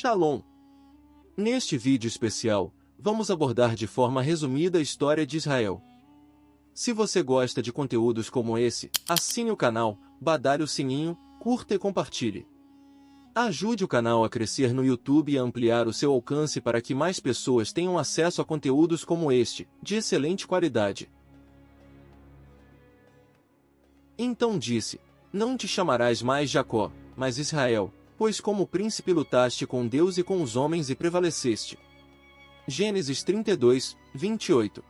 Shalom! Neste vídeo especial, vamos abordar de forma resumida a história de Israel. Se você gosta de conteúdos como esse, assine o canal, badale o sininho, curta e compartilhe. Ajude o canal a crescer no YouTube e a ampliar o seu alcance para que mais pessoas tenham acesso a conteúdos como este, de excelente qualidade. Então disse: Não te chamarás mais Jacó, mas Israel, pois como príncipe lutaste com Deus e com os homens e prevaleceste. Gênesis 32, 28.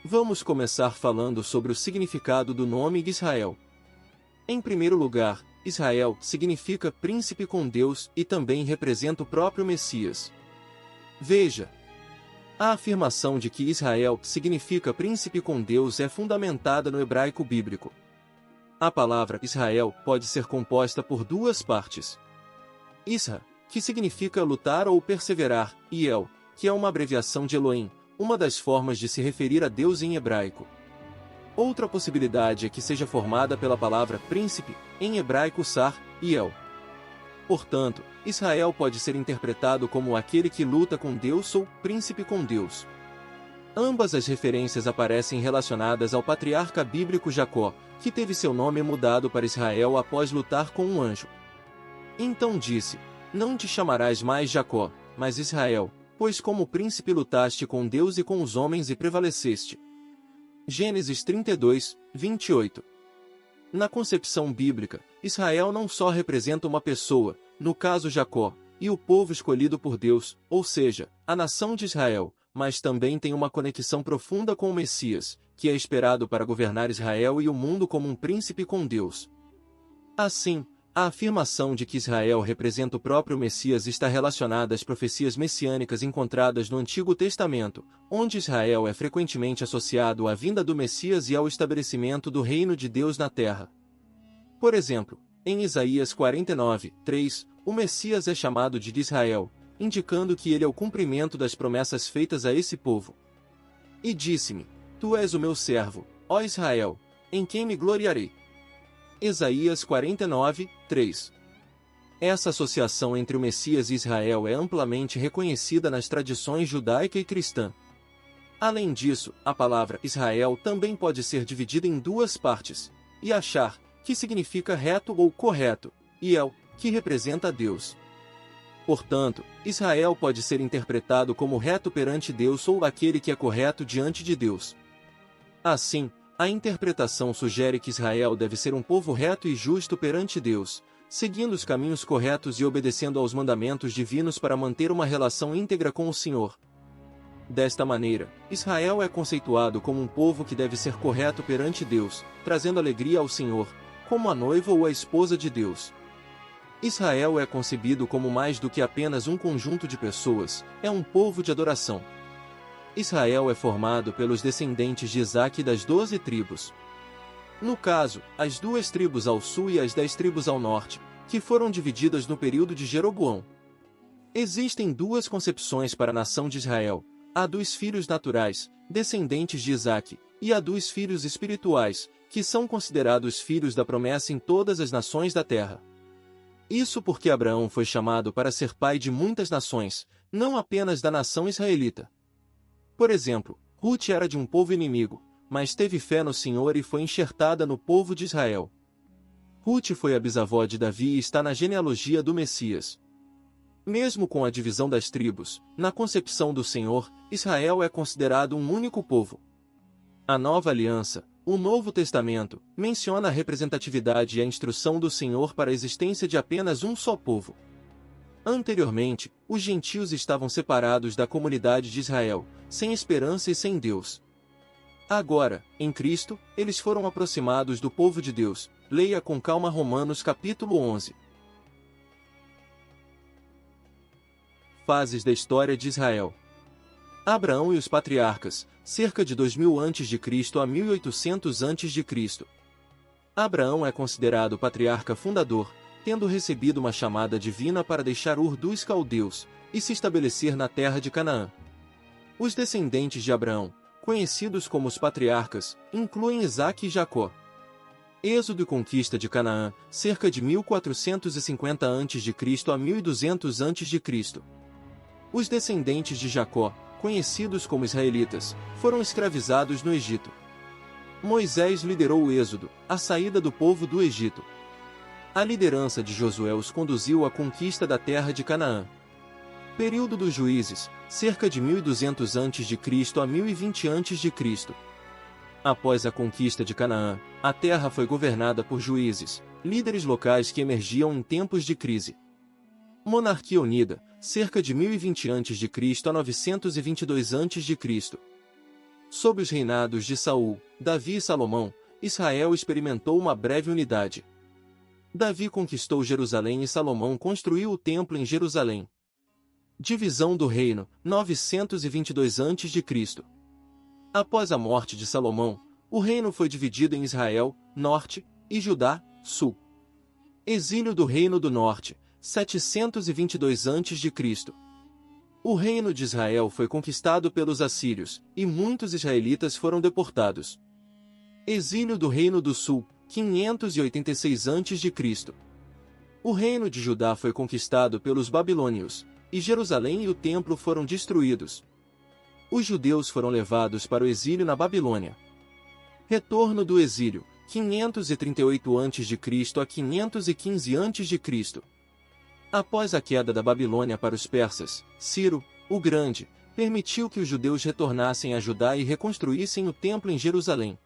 Vamos começar falando sobre o significado do nome Israel. Em primeiro lugar, Israel significa príncipe com Deus e também representa o próprio Messias. Veja, a afirmação de que Israel significa príncipe com Deus é fundamentada no hebraico bíblico. A palavra Israel pode ser composta por duas partes. Isra, que significa lutar ou perseverar, e El, que é uma abreviação de Elohim, uma das formas de se referir a Deus em hebraico. Outra possibilidade é que seja formada pela palavra príncipe, em hebraico Sar, e El. Portanto, Israel pode ser interpretado como aquele que luta com Deus ou príncipe com Deus. Ambas as referências aparecem relacionadas ao patriarca bíblico Jacó, que teve seu nome mudado para Israel após lutar com um anjo. Então disse: Não te chamarás mais Jacó, mas Israel, pois como príncipe lutaste com Deus e com os homens e prevaleceste. Gênesis 32, 28. Na concepção bíblica, Israel não só representa uma pessoa, no caso Jacó, e o povo escolhido por Deus, ou seja, a nação de Israel, mas também tem uma conexão profunda com o Messias, que é esperado para governar Israel e o mundo como um príncipe com Deus. Assim, a afirmação de que Israel representa o próprio Messias está relacionada às profecias messiânicas encontradas no Antigo Testamento, onde Israel é frequentemente associado à vinda do Messias e ao estabelecimento do reino de Deus na terra. Por exemplo, em Isaías 49, 3, o Messias é chamado de Israel, indicando que ele é o cumprimento das promessas feitas a esse povo. E disse-me: Tu és o meu servo, ó Israel, em quem me gloriarei. Isaías 49, 3. Essa associação entre o Messias e Israel é amplamente reconhecida nas tradições judaica e cristã. Além disso, a palavra Israel também pode ser dividida em duas partes: Yashar, que significa reto ou correto, e El, que representa Deus. Portanto, Israel pode ser interpretado como reto perante Deus ou aquele que é correto diante de Deus. Assim, a interpretação sugere que Israel deve ser um povo reto e justo perante Deus, seguindo os caminhos corretos e obedecendo aos mandamentos divinos para manter uma relação íntegra com o Senhor. Desta maneira, Israel é conceituado como um povo que deve ser correto perante Deus, trazendo alegria ao Senhor, como a noiva ou a esposa de Deus. Israel é concebido como mais do que apenas um conjunto de pessoas, é um povo de adoração. Israel é formado pelos descendentes de Isaque das 12 tribos. No caso, as 2 tribos ao sul e as 10 tribos ao norte, que foram divididas no período de Jeroboão. Existem 2 concepções para a nação de Israel: a dos filhos naturais, descendentes de Isaque, e a dos filhos espirituais, que são considerados filhos da promessa em todas as nações da terra. Isso porque Abraão foi chamado para ser pai de muitas nações, não apenas da nação israelita. Por exemplo, Ruth era de um povo inimigo, mas teve fé no Senhor e foi enxertada no povo de Israel. Ruth foi a bisavó de Davi e está na genealogia do Messias. Mesmo com a divisão das tribos, na concepção do Senhor, Israel é considerado um único povo. A Nova Aliança, o Novo Testamento, menciona a representatividade e a instrução do Senhor para a existência de apenas um só povo. Anteriormente, os gentios estavam separados da comunidade de Israel, sem esperança e sem Deus. Agora, em Cristo, eles foram aproximados do povo de Deus. Leia com calma Romanos capítulo 11. Fases da história de Israel. Abraão e os patriarcas, cerca de 2000 a.C. a 1800 a.C. Abraão é considerado o patriarca fundador, tendo recebido uma chamada divina para deixar Ur dos Caldeus e se estabelecer na terra de Canaã. Os descendentes de Abraão, conhecidos como os patriarcas, incluem Isaque e Jacó. Êxodo e conquista de Canaã, cerca de 1450 a.C. a 1200 a.C. Os descendentes de Jacó, conhecidos como israelitas, foram escravizados no Egito. Moisés liderou o êxodo, a saída do povo do Egito. A liderança de Josué os conduziu à conquista da terra de Canaã. Período dos juízes, cerca de 1200 a.C. a 1020 a.C. Após a conquista de Canaã, a terra foi governada por juízes, líderes locais que emergiam em tempos de crise. Monarquia unida, cerca de 1020 a.C. a 922 a.C. Sob os reinados de Saul, Davi e Salomão, Israel experimentou uma breve unidade. Davi conquistou Jerusalém e Salomão construiu o templo em Jerusalém. Divisão do reino, 922 a.C. Após a morte de Salomão, o reino foi dividido em Israel, norte, e Judá, sul. Exílio do Reino do Norte, 722 a.C. O reino de Israel foi conquistado pelos assírios, e muitos israelitas foram deportados. Exílio do Reino do Sul, 586 a.C. O reino de Judá foi conquistado pelos babilônios, e Jerusalém e o templo foram destruídos. Os judeus foram levados para o exílio na Babilônia. Retorno do exílio, 538 a.C. a 515 a.C. Após a queda da Babilônia para os persas, Ciro, o Grande, permitiu que os judeus retornassem a Judá e reconstruíssem o templo em Jerusalém.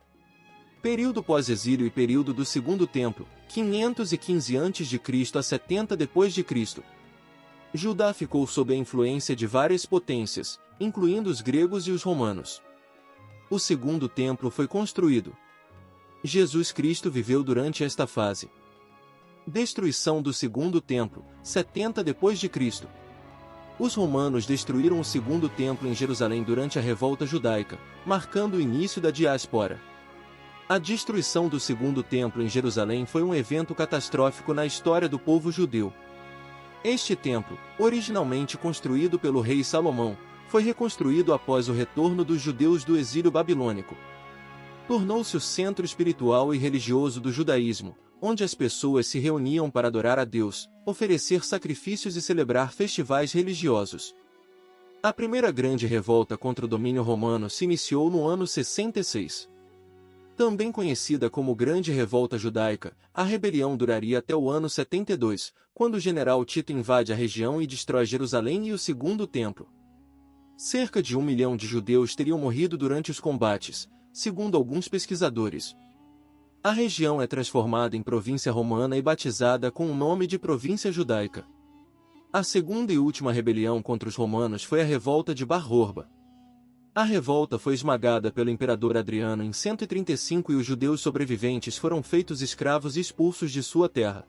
Período pós-exílio e período do Segundo Templo, 515 a.C. a 70 d.C. Judá ficou sob a influência de várias potências, incluindo os gregos e os romanos. O Segundo Templo foi construído. Jesus Cristo viveu durante esta fase. Destruição do Segundo Templo, 70 d.C. Os romanos destruíram o Segundo Templo em Jerusalém durante a Revolta Judaica, marcando o início da diáspora. A destruição do Segundo Templo em Jerusalém foi um evento catastrófico na história do povo judeu. Este templo, originalmente construído pelo rei Salomão, foi reconstruído após o retorno dos judeus do exílio babilônico. Tornou-se o centro espiritual e religioso do judaísmo, onde as pessoas se reuniam para adorar a Deus, oferecer sacrifícios e celebrar festivais religiosos. A primeira grande revolta contra o domínio romano se iniciou no ano 66. Também conhecida como Grande Revolta Judaica, a rebelião duraria até o ano 72, quando o general Tito invade a região e destrói Jerusalém e o Segundo Templo. Cerca de 1 milhão de judeus teriam morrido durante os combates, segundo alguns pesquisadores. A região é transformada em província romana e batizada com o nome de Província Judaica. A segunda e última rebelião contra os romanos foi a Revolta de Bar Horba. A revolta foi esmagada pelo imperador Adriano em 135 e os judeus sobreviventes foram feitos escravos e expulsos de sua terra.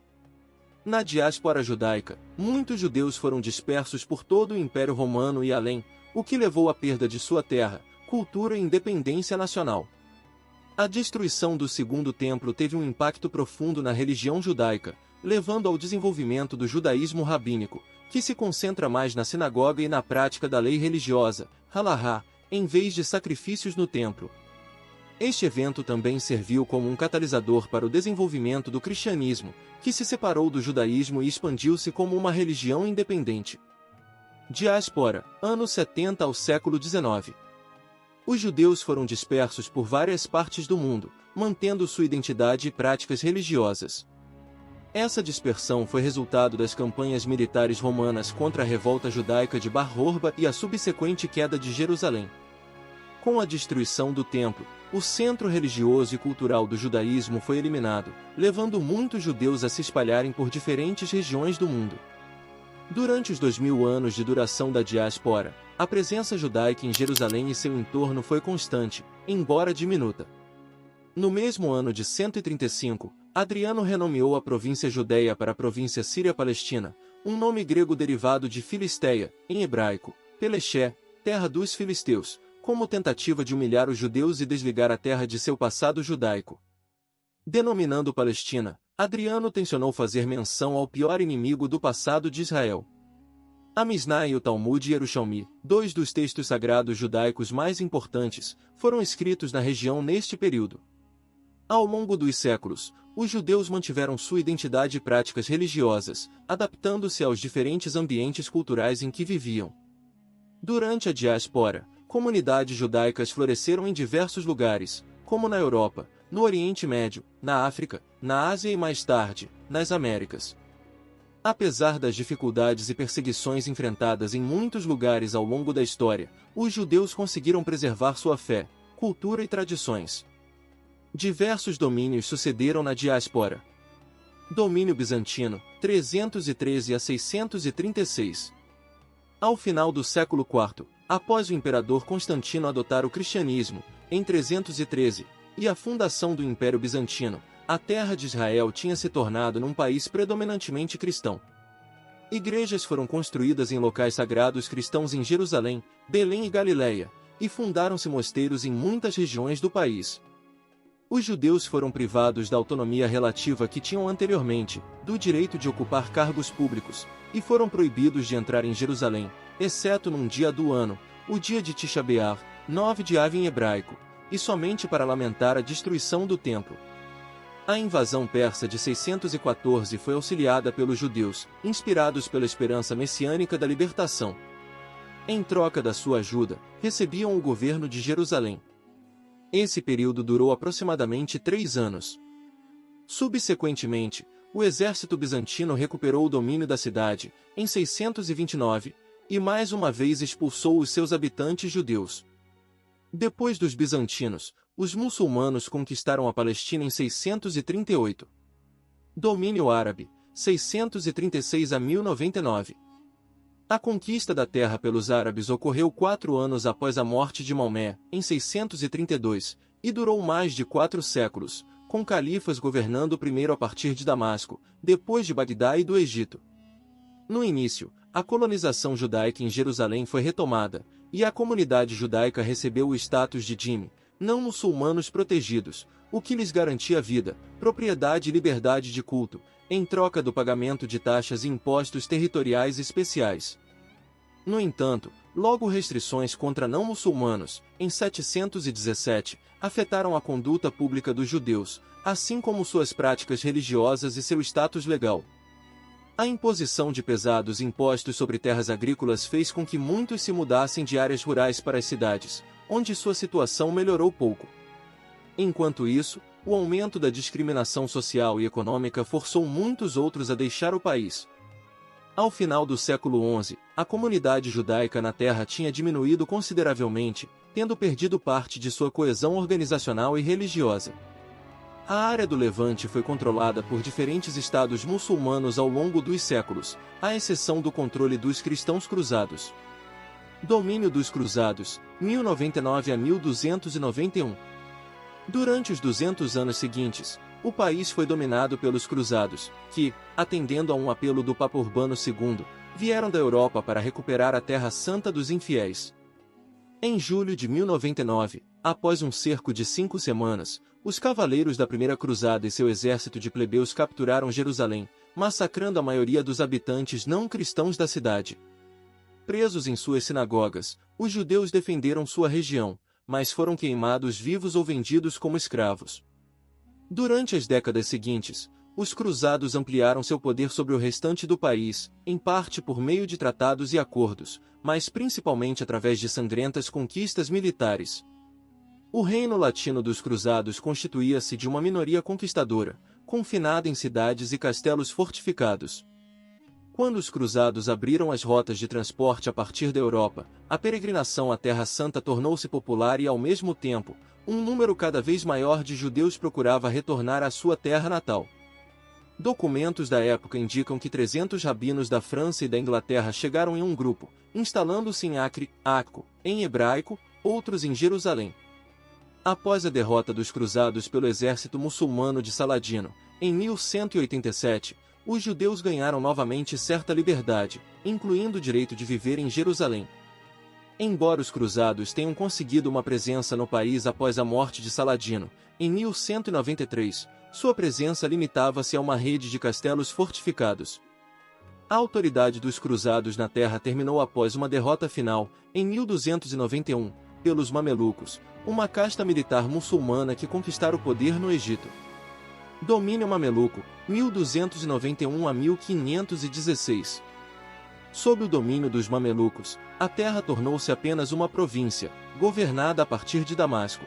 Na diáspora judaica, muitos judeus foram dispersos por todo o Império Romano e além, o que levou à perda de sua terra, cultura e independência nacional. A destruição do Segundo Templo teve um impacto profundo na religião judaica, levando ao desenvolvimento do judaísmo rabínico, que se concentra mais na sinagoga e na prática da lei religiosa, halahá, em vez de sacrifícios no templo. Este evento também serviu como um catalisador para o desenvolvimento do cristianismo, que se separou do judaísmo e expandiu-se como uma religião independente. Diáspora, anos 70 ao século XIX. Os judeus foram dispersos por várias partes do mundo, mantendo sua identidade e práticas religiosas. Essa dispersão foi resultado das campanhas militares romanas contra a revolta judaica de Bar Horba e a subsequente queda de Jerusalém. Com a destruição do templo, o centro religioso e cultural do judaísmo foi eliminado, levando muitos judeus a se espalharem por diferentes regiões do mundo. Durante os 2000 anos de duração da diáspora, a presença judaica em Jerusalém e seu entorno foi constante, embora diminuta. No mesmo ano de 135, Adriano renomeou a província Judeia para a província Síria-Palestina, um nome grego derivado de Filisteia, em hebraico, Pelexé, terra dos filisteus, como tentativa de humilhar os judeus e desligar a terra de seu passado judaico. Denominando Palestina, Adriano tencionou fazer menção ao pior inimigo do passado de Israel. A Misná e o Talmud Yerushalmi, dois dos textos sagrados judaicos mais importantes, foram escritos na região neste período. Ao longo dos séculos, os judeus mantiveram sua identidade e práticas religiosas, adaptando-se aos diferentes ambientes culturais em que viviam. Durante a diáspora, comunidades judaicas floresceram em diversos lugares, como na Europa, no Oriente Médio, na África, na Ásia e mais tarde, nas Américas. Apesar das dificuldades e perseguições enfrentadas em muitos lugares ao longo da história, os judeus conseguiram preservar sua fé, cultura e tradições. Diversos domínios sucederam na diáspora. Domínio bizantino, 313 a 636. Ao final do século IV, após o imperador Constantino adotar o cristianismo, em 313, e a fundação do Império Bizantino, a terra de Israel tinha se tornado num país predominantemente cristão. Igrejas foram construídas em locais sagrados cristãos em Jerusalém, Belém e Galiléia, e fundaram-se mosteiros em muitas regiões do país. Os judeus foram privados da autonomia relativa que tinham anteriormente, do direito de ocupar cargos públicos, e foram proibidos de entrar em Jerusalém, exceto num dia do ano, o dia de Tisha B'Av, 9 de Av em hebraico, e somente para lamentar a destruição do templo. A invasão persa de 614 foi auxiliada pelos judeus, inspirados pela esperança messiânica da libertação. Em troca da sua ajuda, recebiam o governo de Jerusalém. Esse período durou aproximadamente 3 anos. Subsequentemente, o exército bizantino recuperou o domínio da cidade, em 629, e mais uma vez expulsou os seus habitantes judeus. Depois dos bizantinos, os muçulmanos conquistaram a Palestina em 638. Domínio árabe, 636 a 1099. A conquista da terra pelos árabes ocorreu 4 anos após a morte de Maomé, em 632, e durou mais de 4 séculos, com califas governando primeiro a partir de Damasco, depois de Bagdá e do Egito. No início, a colonização judaica em Jerusalém foi retomada, e a comunidade judaica recebeu o status de dhimmi, não muçulmanos protegidos, o que lhes garantia vida, propriedade e liberdade de culto, em troca do pagamento de taxas e impostos territoriais especiais. No entanto, logo restrições contra não-muçulmanos, em 717, afetaram a conduta pública dos judeus, assim como suas práticas religiosas e seu status legal. A imposição de pesados impostos sobre terras agrícolas fez com que muitos se mudassem de áreas rurais para as cidades, onde sua situação melhorou pouco. Enquanto isso, o aumento da discriminação social e econômica forçou muitos outros a deixar o país. Ao final do século XI, a comunidade judaica na terra tinha diminuído consideravelmente, tendo perdido parte de sua coesão organizacional e religiosa. A área do Levante foi controlada por diferentes estados muçulmanos ao longo dos séculos, à exceção do controle dos cristãos cruzados. Domínio dos cruzados, 1099 a 1291. Durante os 200 anos seguintes, o país foi dominado pelos cruzados, que, atendendo a um apelo do Papa Urbano II, vieram da Europa para recuperar a Terra Santa dos infiéis. Em julho de 1099, após um cerco de 5 semanas, os cavaleiros da Primeira Cruzada e seu exército de plebeus capturaram Jerusalém, massacrando a maioria dos habitantes não cristãos da cidade. Presos em suas sinagogas, os judeus defenderam sua região, mas foram queimados vivos ou vendidos como escravos. Durante as décadas seguintes, os cruzados ampliaram seu poder sobre o restante do país, em parte por meio de tratados e acordos, mas principalmente através de sangrentas conquistas militares. O reino latino dos cruzados constituía-se de uma minoria conquistadora, confinada em cidades e castelos fortificados. Quando os cruzados abriram as rotas de transporte a partir da Europa, a peregrinação à Terra Santa tornou-se popular e, ao mesmo tempo, um número cada vez maior de judeus procurava retornar à sua terra natal. Documentos da época indicam que 300 rabinos da França e da Inglaterra chegaram em um grupo, instalando-se em Acre, Acco, em hebraico, outros em Jerusalém. Após a derrota dos cruzados pelo exército muçulmano de Saladino, em 1187, os judeus ganharam novamente certa liberdade, incluindo o direito de viver em Jerusalém. Embora os cruzados tenham conseguido uma presença no país após a morte de Saladino, em 1193, sua presença limitava-se a uma rede de castelos fortificados. A autoridade dos cruzados na terra terminou após uma derrota final, em 1291, pelos Mamelucos, uma casta militar muçulmana que conquistara o poder no Egito. Domínio Mameluco, 1291 a 1516. Sob o domínio dos Mamelucos, a terra tornou-se apenas uma província, governada a partir de Damasco.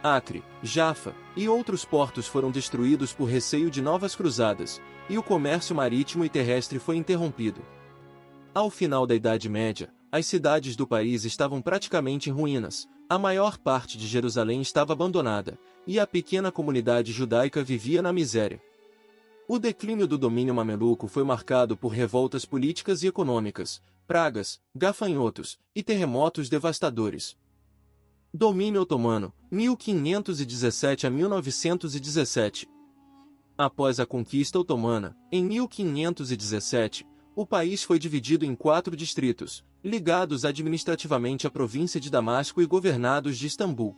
Acre, Jafa e outros portos foram destruídos por receio de novas cruzadas, e o comércio marítimo e terrestre foi interrompido. Ao final da Idade Média, as cidades do país estavam praticamente em ruínas, a maior parte de Jerusalém estava abandonada, e a pequena comunidade judaica vivia na miséria. O declínio do domínio mameluco foi marcado por revoltas políticas e econômicas, pragas, gafanhotos e terremotos devastadores. Domínio otomano, 1517 a 1917. Após a conquista otomana, em 1517, o país foi dividido em 4 distritos, ligados administrativamente à província de Damasco e governados de Istambul.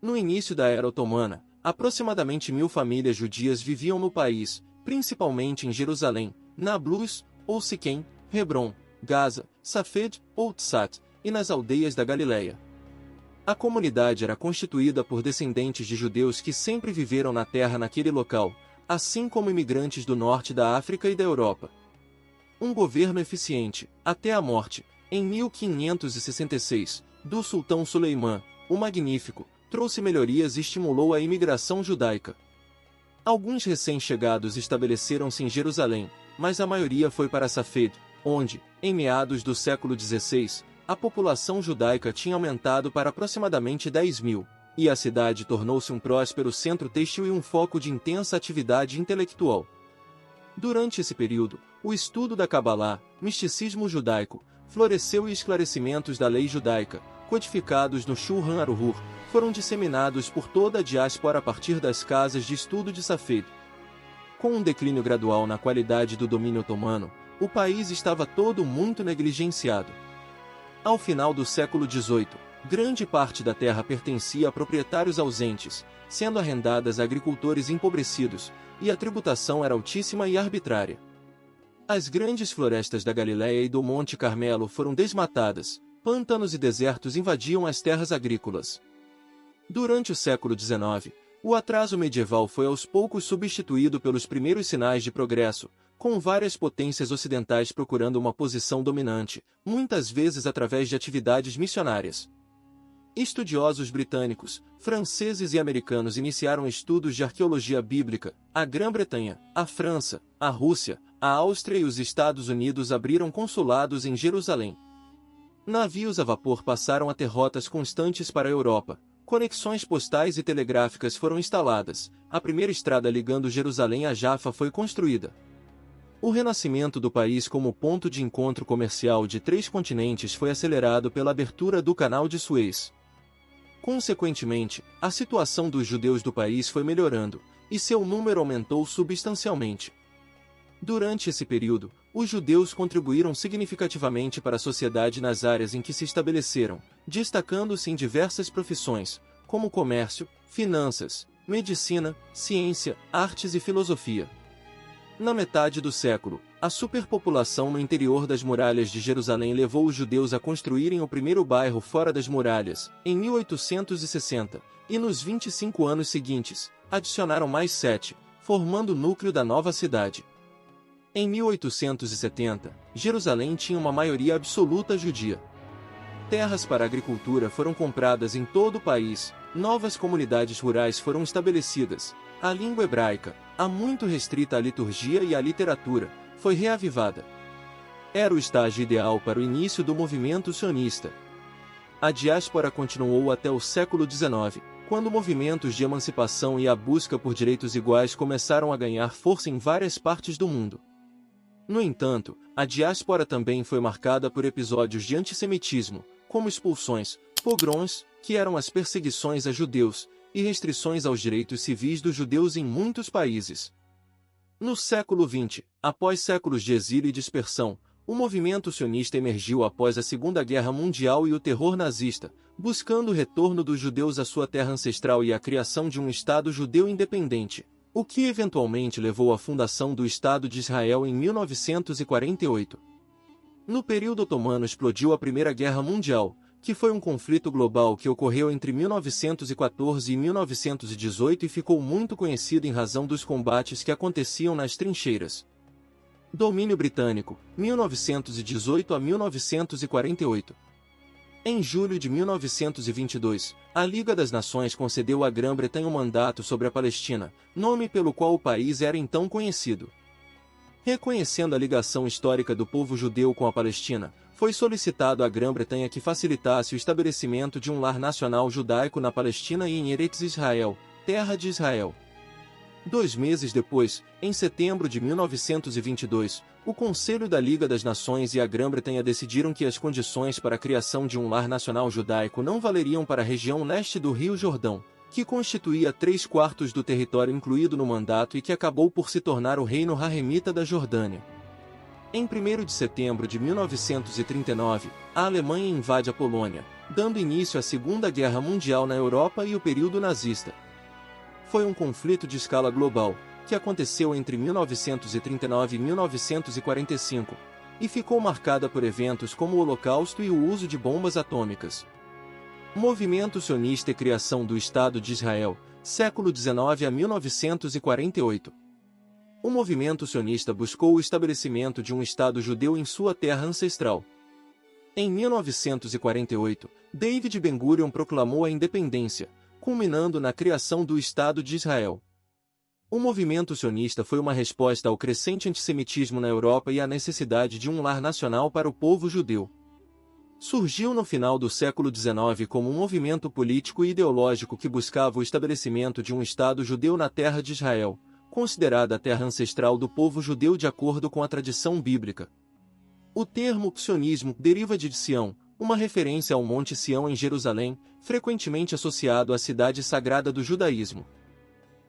No início da era otomana, aproximadamente 1000 famílias judias viviam no país, principalmente em Jerusalém, Nablus, ou Siquém, Hebron, Gaza, Safed, ou Tzat, e nas aldeias da Galileia. A comunidade era constituída por descendentes de judeus que sempre viveram na terra naquele local, assim como imigrantes do norte da África e da Europa. Um governo eficiente, até a morte, em 1566, do sultão Suleimã, o Magnífico, trouxe melhorias e estimulou a imigração judaica. Alguns recém-chegados estabeleceram-se em Jerusalém, mas a maioria foi para Safed, onde, em meados do século XVI, a população judaica tinha aumentado para aproximadamente 10.000, e a cidade tornou-se um próspero centro têxtil e um foco de intensa atividade intelectual. Durante esse período, o estudo da Cabalá, misticismo judaico, floresceu e esclarecimentos da lei judaica, codificados no Shulchan Aruch, foram disseminados por toda a diáspora a partir das casas de estudo de Safed. Com um declínio gradual na qualidade do domínio otomano, o país estava todo muito negligenciado. Ao final do século XVIII, grande parte da terra pertencia a proprietários ausentes, sendo arrendadas a agricultores empobrecidos, e a tributação era altíssima e arbitrária. As grandes florestas da Galileia e do Monte Carmelo foram desmatadas, pântanos e desertos invadiam as terras agrícolas. Durante o século XIX, o atraso medieval foi aos poucos substituído pelos primeiros sinais de progresso, com várias potências ocidentais procurando uma posição dominante, muitas vezes através de atividades missionárias. Estudiosos britânicos, franceses e americanos iniciaram estudos de arqueologia bíblica, a Grã-Bretanha, a França, a Rússia, a Áustria e os Estados Unidos abriram consulados em Jerusalém. Navios a vapor passaram a ter rotas constantes para a Europa. Conexões postais e telegráficas foram instaladas, a primeira estrada ligando Jerusalém a Jafa foi construída. O renascimento do país como ponto de encontro comercial de 3 continentes foi acelerado pela abertura do Canal de Suez. Consequentemente, a situação dos judeus do país foi melhorando, e seu número aumentou substancialmente. Durante esse período, os judeus contribuíram significativamente para a sociedade nas áreas em que se estabeleceram, destacando-se em diversas profissões, como comércio, finanças, medicina, ciência, artes e filosofia. Na metade do século, a superpopulação no interior das muralhas de Jerusalém levou os judeus a construírem o primeiro bairro fora das muralhas, em 1860, e nos 25 anos seguintes, adicionaram mais 7, formando o núcleo da nova cidade. Em 1870, Jerusalém tinha uma maioria absoluta judia. Terras para agricultura foram compradas em todo o país, novas comunidades rurais foram estabelecidas, a língua hebraica, há muito restrita à liturgia e à literatura, foi reavivada. Era o estágio ideal para o início do movimento sionista. A diáspora continuou até o século XIX, quando movimentos de emancipação e a busca por direitos iguais começaram a ganhar força em várias partes do mundo. No entanto, a diáspora também foi marcada por episódios de antissemitismo, como expulsões, pogroms, que eram as perseguições a judeus, e restrições aos direitos civis dos judeus em muitos países. No século XX, após séculos de exílio e dispersão, o movimento sionista emergiu após a Segunda Guerra Mundial e o terror nazista, buscando o retorno dos judeus à sua terra ancestral e a criação de um Estado judeu independente, o que eventualmente levou à fundação do Estado de Israel em 1948. No período otomano explodiu a Primeira Guerra Mundial, que foi um conflito global que ocorreu entre 1914 e 1918 e ficou muito conhecido em razão dos combates que aconteciam nas trincheiras. Domínio britânico, 1918 a 1948. Em julho de 1922, a Liga das Nações concedeu à Grã-Bretanha um mandato sobre a Palestina, nome pelo qual o país era então conhecido. Reconhecendo a ligação histórica do povo judeu com a Palestina, foi solicitado à Grã-Bretanha que facilitasse o estabelecimento de um lar nacional judaico na Palestina e em Eretz Israel, terra de Israel. 2 meses depois, em setembro de 1922, o Conselho da Liga das Nações e a Grã-Bretanha decidiram que as condições para a criação de um lar nacional judaico não valeriam para a região leste do Rio Jordão, que constituía 3/4 do território incluído no mandato e que acabou por se tornar o Reino Rahemita da Jordânia. Em 1º de setembro de 1939, a Alemanha invade a Polônia, dando início à Segunda Guerra Mundial na Europa e o período nazista. Foi um conflito de escala global, que aconteceu entre 1939 e 1945, e ficou marcada por eventos como o Holocausto e o uso de bombas atômicas. Movimento sionista e criação do Estado de Israel, século XIX a 1948. O movimento sionista buscou o estabelecimento de um Estado judeu em sua terra ancestral. Em 1948, David Ben-Gurion proclamou a independência, culminando na criação do Estado de Israel. O movimento sionista foi uma resposta ao crescente antissemitismo na Europa e à necessidade de um lar nacional para o povo judeu. Surgiu no final do século XIX como um movimento político e ideológico que buscava o estabelecimento de um Estado judeu na terra de Israel, considerada a terra ancestral do povo judeu de acordo com a tradição bíblica. O termo sionismo deriva de Sião, uma referência ao Monte Sião em Jerusalém, frequentemente associado à cidade sagrada do judaísmo.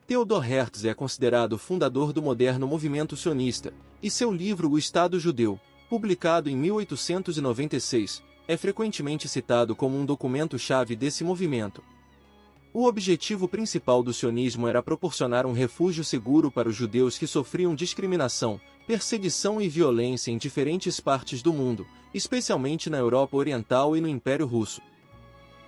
Theodor Herzl é considerado o fundador do moderno movimento sionista, e seu livro O Estado Judeu, publicado em 1896, é frequentemente citado como um documento-chave desse movimento. O objetivo principal do sionismo era proporcionar um refúgio seguro para os judeus que sofriam discriminação, perseguição e violência em diferentes partes do mundo, especialmente na Europa Oriental e no Império Russo.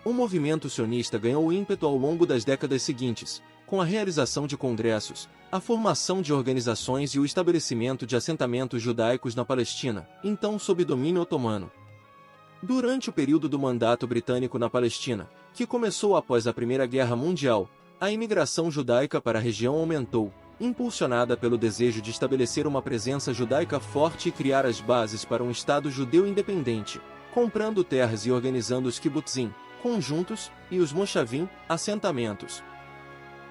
O movimento sionista ganhou ímpeto ao longo das décadas seguintes, com a realização de congressos, a formação de organizações e o estabelecimento de assentamentos judaicos na Palestina, então sob domínio otomano. Durante o período do mandato britânico na Palestina, que começou após a Primeira Guerra Mundial, a imigração judaica para a região aumentou, impulsionada pelo desejo de estabelecer uma presença judaica forte e criar as bases para um Estado judeu independente, comprando terras e organizando os kibbutzim, conjuntos, e os moshavim, assentamentos.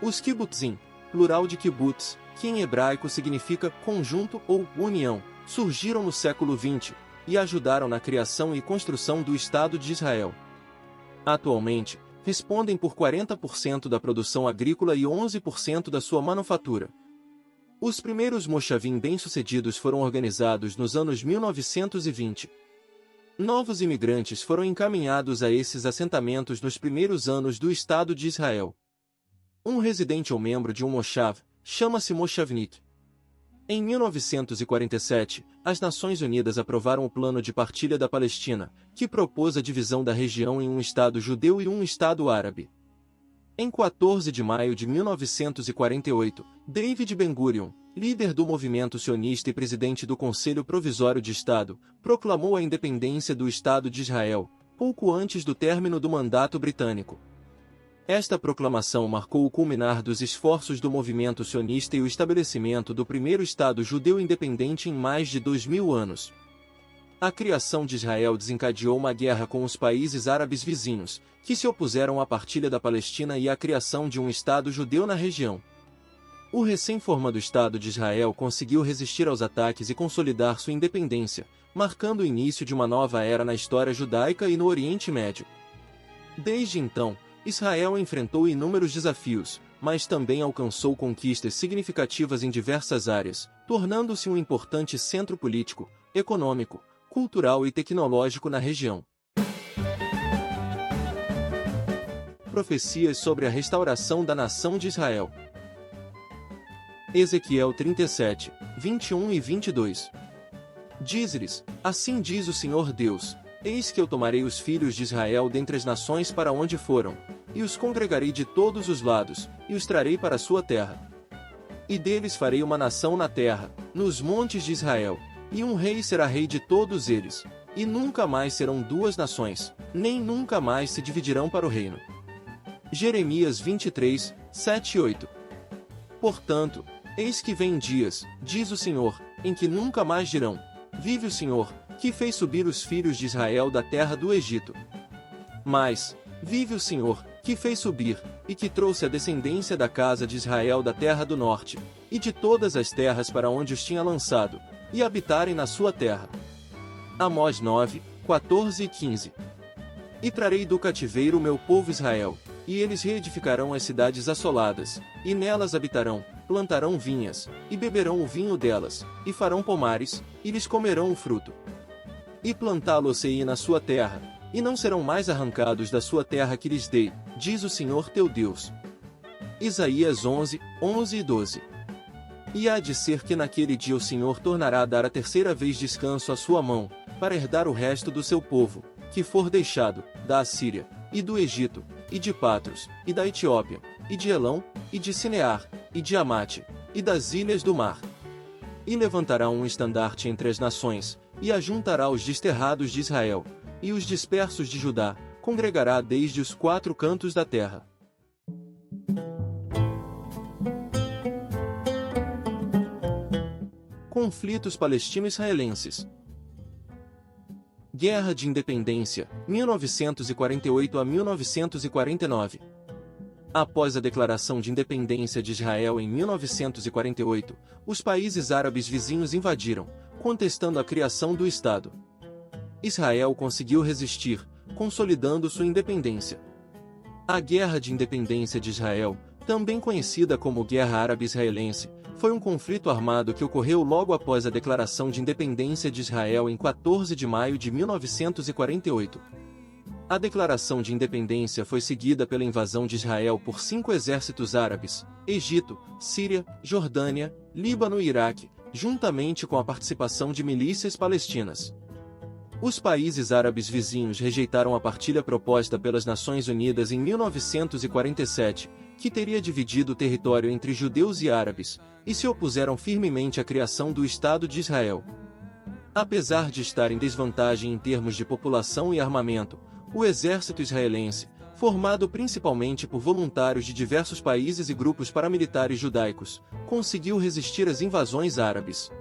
Os kibbutzim, plural de kibbutz, que em hebraico significa conjunto ou união, surgiram no século XX, e ajudaram na criação e construção do Estado de Israel. Atualmente, respondem por 40% da produção agrícola e 11% da sua manufatura. Os primeiros moshavim bem-sucedidos foram organizados nos anos 1920. Novos imigrantes foram encaminhados a esses assentamentos nos primeiros anos do Estado de Israel. Um residente ou membro de um moshav chama-se moshavnit. Em 1947, as Nações Unidas aprovaram o Plano de Partilha da Palestina, que propôs a divisão da região em um Estado judeu e um Estado árabe. Em 14 de maio de 1948, David Ben-Gurion, líder do movimento sionista e presidente do Conselho Provisório de Estado, proclamou a independência do Estado de Israel, pouco antes do término do mandato britânico. Esta proclamação marcou o culminar dos esforços do movimento sionista e o estabelecimento do primeiro Estado judeu independente em mais de 2000 anos. A criação de Israel desencadeou uma guerra com os países árabes vizinhos, que se opuseram à partilha da Palestina e à criação de um Estado judeu na região. O recém-formado Estado de Israel conseguiu resistir aos ataques e consolidar sua independência, marcando o início de uma nova era na história judaica e no Oriente Médio. Desde então, Israel enfrentou inúmeros desafios, mas também alcançou conquistas significativas em diversas áreas, tornando-se um importante centro político, econômico, cultural e tecnológico na região. Profecias sobre a restauração da nação de Israel. Ezequiel 37, 21 e 22. Diz-lhes: assim diz o Senhor Deus, Eis que eu tomarei os filhos de Israel dentre as nações para onde foram, e os congregarei de todos os lados, e os trarei para a sua terra. E deles farei uma nação na terra, nos montes de Israel, e um rei será rei de todos eles, e nunca mais serão duas nações, nem nunca mais se dividirão para o reino. Jeremias 23, 7 e 8. Portanto, eis que vem dias, diz o Senhor, em que nunca mais dirão: vive o Senhor, que fez subir os filhos de Israel da terra do Egito. Mas, vive o Senhor, que fez subir, e que trouxe a descendência da casa de Israel da terra do norte, e de todas as terras para onde os tinha lançado, e habitarem na sua terra. Amós 9, 14 e 15. E trarei do cativeiro o meu povo Israel, e eles reedificarão as cidades assoladas, e nelas habitarão, plantarão vinhas, e beberão o vinho delas, e farão pomares, e lhes comerão o fruto. E plantá-los-ei na sua terra, e não serão mais arrancados da sua terra que lhes dei, diz o Senhor teu Deus. Isaías 11, 11 e 12. E há de ser que naquele dia o Senhor tornará a dar a terceira vez descanso à sua mão, para herdar o resto do seu povo, que for deixado, da Assíria, e do Egito, e de Patros, e da Etiópia, e de Elão, e de Sinear, e de Amate, e das ilhas do mar. E levantará um estandarte entre as nações, e ajuntará os desterrados de Israel, e os dispersos de Judá, congregará desde os quatro cantos da terra. Conflitos palestino-israelenses. Guerra de Independência, 1948 a 1949. Após a declaração de independência de Israel em 1948, os países árabes vizinhos invadiram, contestando a criação do Estado. Israel conseguiu resistir, consolidando sua independência. A Guerra de Independência de Israel, também conhecida como Guerra Árabe-Israelense, foi um conflito armado que ocorreu logo após a declaração de independência de Israel em 14 de maio de 1948. A declaração de independência foi seguida pela invasão de Israel por 5 exércitos árabes: Egito, Síria, Jordânia, Líbano e Iraque, juntamente com a participação de milícias palestinas. Os países árabes vizinhos rejeitaram a partilha proposta pelas Nações Unidas em 1947, que teria dividido o território entre judeus e árabes, e se opuseram firmemente à criação do Estado de Israel. Apesar de estar em desvantagem em termos de população e armamento, o exército israelense, formado principalmente por voluntários de diversos países e grupos paramilitares judaicos, conseguiu resistir às invasões árabes.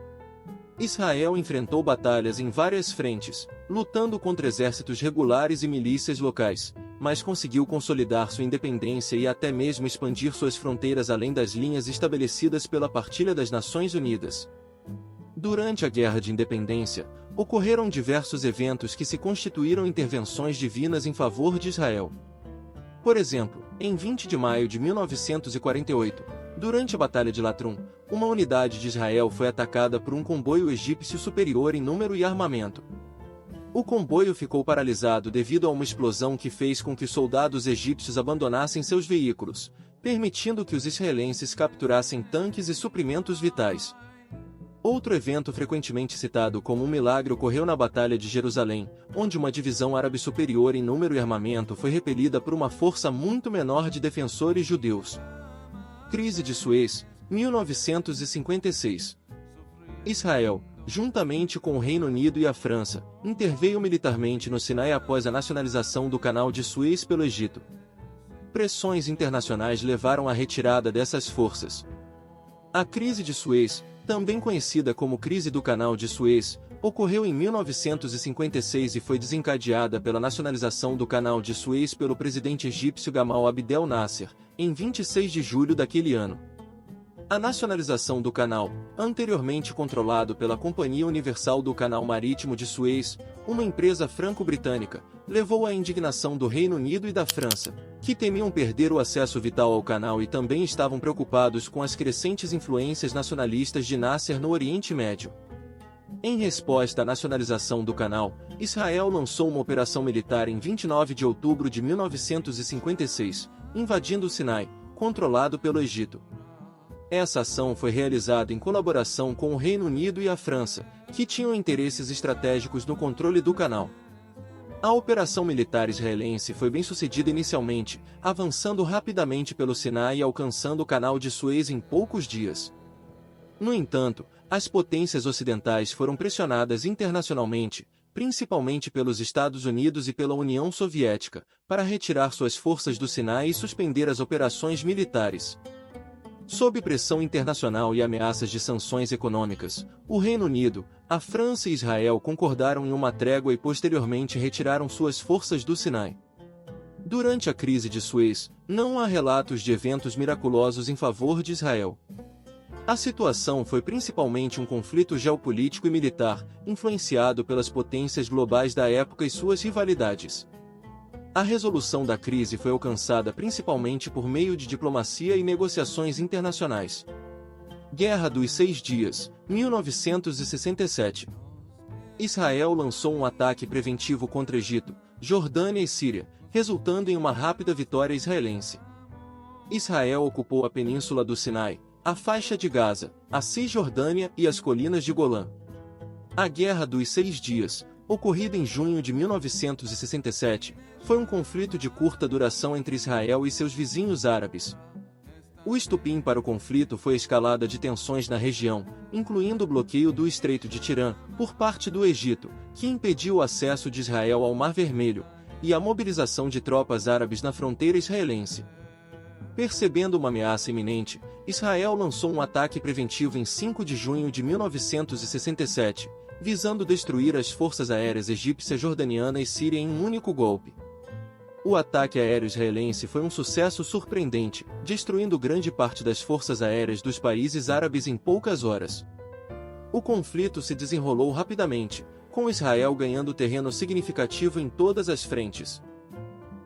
Israel enfrentou batalhas em várias frentes, lutando contra exércitos regulares e milícias locais, mas conseguiu consolidar sua independência e até mesmo expandir suas fronteiras além das linhas estabelecidas pela Partilha das Nações Unidas. Durante a Guerra de Independência, ocorreram diversos eventos que se constituíram intervenções divinas em favor de Israel. Por exemplo, em 20 de maio de 1948, durante a Batalha de Latrum, uma unidade de Israel foi atacada por um comboio egípcio superior em número e armamento. O comboio ficou paralisado devido a uma explosão que fez com que os soldados egípcios abandonassem seus veículos, permitindo que os israelenses capturassem tanques e suprimentos vitais. Outro evento frequentemente citado como um milagre ocorreu na Batalha de Jerusalém, onde uma divisão árabe superior em número e armamento foi repelida por uma força muito menor de defensores judeus. Crise de Suez, 1956. Israel, juntamente com o Reino Unido e a França, interveio militarmente no Sinai após a nacionalização do Canal de Suez pelo Egito. Pressões internacionais levaram à retirada dessas forças. A Crise de Suez, também conhecida como Crise do Canal de Suez, ocorreu em 1956 e foi desencadeada pela nacionalização do Canal de Suez pelo presidente egípcio Gamal Abdel Nasser, em 26 de julho daquele ano. A nacionalização do canal, anteriormente controlado pela Companhia Universal do Canal Marítimo de Suez, uma empresa franco-britânica, levou à indignação do Reino Unido e da França, que temiam perder o acesso vital ao canal e também estavam preocupados com as crescentes influências nacionalistas de Nasser no Oriente Médio. Em resposta à nacionalização do canal, Israel lançou uma operação militar em 29 de outubro de 1956, invadindo o Sinai, controlado pelo Egito. Essa ação foi realizada em colaboração com o Reino Unido e a França, que tinham interesses estratégicos no controle do canal. A operação militar israelense foi bem sucedida inicialmente, avançando rapidamente pelo Sinai e alcançando o Canal de Suez em poucos dias. No entanto, as potências ocidentais foram pressionadas internacionalmente, principalmente pelos Estados Unidos e pela União Soviética, para retirar suas forças do Sinai e suspender as operações militares. Sob pressão internacional e ameaças de sanções econômicas, o Reino Unido, a França e Israel concordaram em uma trégua e posteriormente retiraram suas forças do Sinai. Durante a crise de Suez, não há relatos de eventos miraculosos em favor de Israel. A situação foi principalmente um conflito geopolítico e militar, influenciado pelas potências globais da época e suas rivalidades. A resolução da crise foi alcançada principalmente por meio de diplomacia e negociações internacionais. Guerra dos Seis Dias, 1967. Israel lançou um ataque preventivo contra Egito, Jordânia e Síria, resultando em uma rápida vitória israelense. Israel ocupou a península do Sinai, a faixa de Gaza, a Cisjordânia e as colinas de Golã. A Guerra dos Seis Dias, ocorrida em junho de 1967, foi um conflito de curta duração entre Israel e seus vizinhos árabes. O estopim para o conflito foi a escalada de tensões na região, incluindo o bloqueio do Estreito de Tirã, por parte do Egito, que impediu o acesso de Israel ao Mar Vermelho, e a mobilização de tropas árabes na fronteira israelense. Percebendo uma ameaça iminente, Israel lançou um ataque preventivo em 5 de junho de 1967, visando destruir as forças aéreas egípcia, jordaniana e síria em um único golpe. O ataque aéreo israelense foi um sucesso surpreendente, destruindo grande parte das forças aéreas dos países árabes em poucas horas. O conflito se desenrolou rapidamente, com Israel ganhando terreno significativo em todas as frentes.